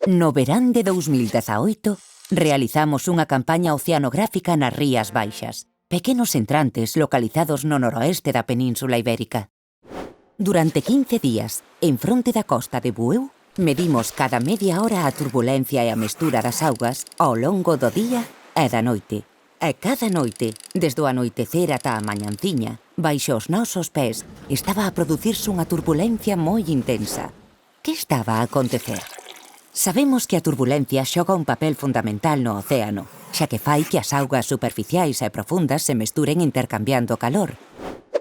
No verán de 2018, realizamos unha campaña oceanográfica nas Rías Baixas, pequenos entrantes localizados no noroeste da Península Ibérica. Durante 15 días, en fronte da costa de Bueu, medimos cada media hora a turbulencia e a mestura das augas ao longo do día e da noite. E cada noite, desde o anoitecer ata a mañanciña, baixo os nosos pés, estaba a producirse unha turbulencia moi intensa. Que estaba a acontecer? Sabemos que a turbulencia xoga un papel fundamental no océano, xa que fai que as augas superficiais e profundas se mesturen intercambiando calor,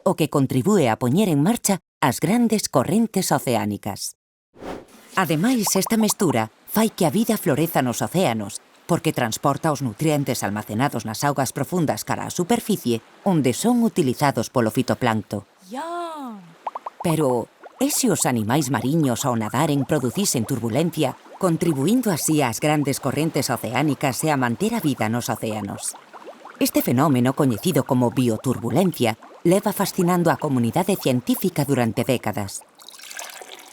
o que contribúe a poñer en marcha as grandes correntes oceánicas. Ademais, esta mestura fai que a vida floreza nos océanos, porque transporta os nutrientes almacenados nas augas profundas cara á superficie, onde son utilizados polo fitoplancto. Pero, e se os animais mariños ao nadaren producisen turbulencia, contribuindo así ás grandes correntes oceánicas e a manter a vida nos océanos? Este fenómeno, coñecido como bioturbulencia, leva fascinando a comunidade científica durante décadas.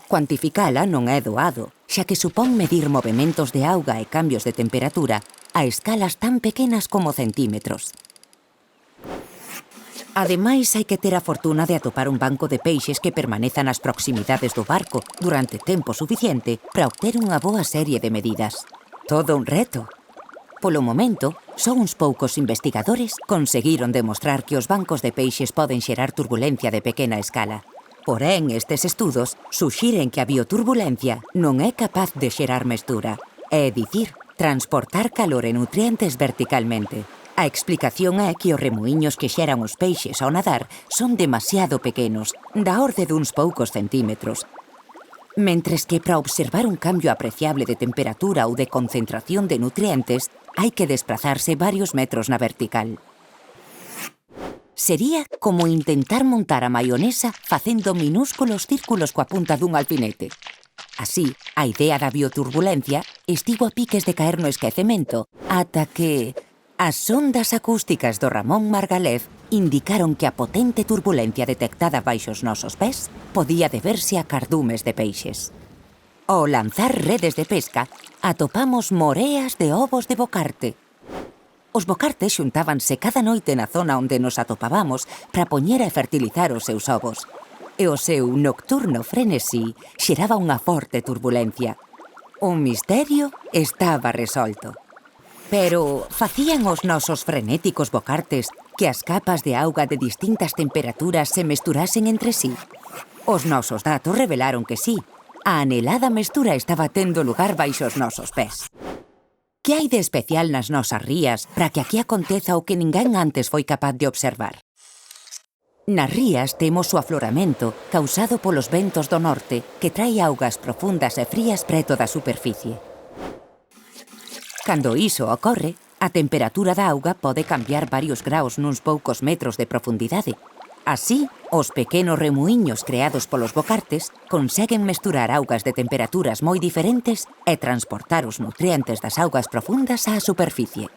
Cuantificala non é doado, xa que supón medir movementos de auga e cambios de temperatura a escalas tan pequenas como centímetros. Ademais, hai que ter a fortuna de atopar un banco de peixes que permaneza nas proximidades do barco durante tempo suficiente para obter unha boa serie de medidas. Todo un reto. Polo momento, só uns poucos investigadores conseguiron demostrar que os bancos de peixes poden xerar turbulencia de pequena escala. Porén, estes estudos suxiren que a bioturbulencia non é capaz de xerar mestura, é dicir, transportar calor e nutrientes verticalmente. A explicación é que os remuíños que xeran os peixes ao nadar son demasiado pequenos, da orde duns poucos centímetros. Mentres que para observar un cambio apreciable de temperatura ou de concentración de nutrientes, hai que desplazarse varios metros na vertical. Sería como intentar montar a maionesa facendo minúsculos círculos coa punta dun alfinete. Así, a idea da bioturbulencia estivo a piques de caer no esquecemento, ata que as ondas acústicas do Ramón Margalef indicaron que a potente turbulencia detectada baixo os nosos pés podía deberse a cardumes de peixes. Ao lanzar redes de pesca, atopamos moreas de ovos de bocarte. Os bocartes xuntábanse cada noite na zona onde nos atopábamos para poñer e fertilizar os seus ovos. E o seu nocturno frenesí xeraba unha forte turbulencia. O misterio estaba resolto. Pero facían os nosos frenéticos bocartes que as capas de auga de distintas temperaturas se mesturasen entre sí? Os nosos datos revelaron que sí. A anhelada mestura estaba tendo lugar baixo os nosos pés. Que hai de especial nas nosas rías para que aquí aconteza o que ninguén antes foi capaz de observar? Nas rías temos o afloramento causado polos ventos do norte que trae augas profundas e frías preto da superficie. Cando iso ocorre, a temperatura da auga pode cambiar varios graus nuns poucos metros de profundidade. Así, os pequenos remuíños creados polos bocartes conseguen mesturar augas de temperaturas moi diferentes e transportar os nutrientes das augas profundas á superficie.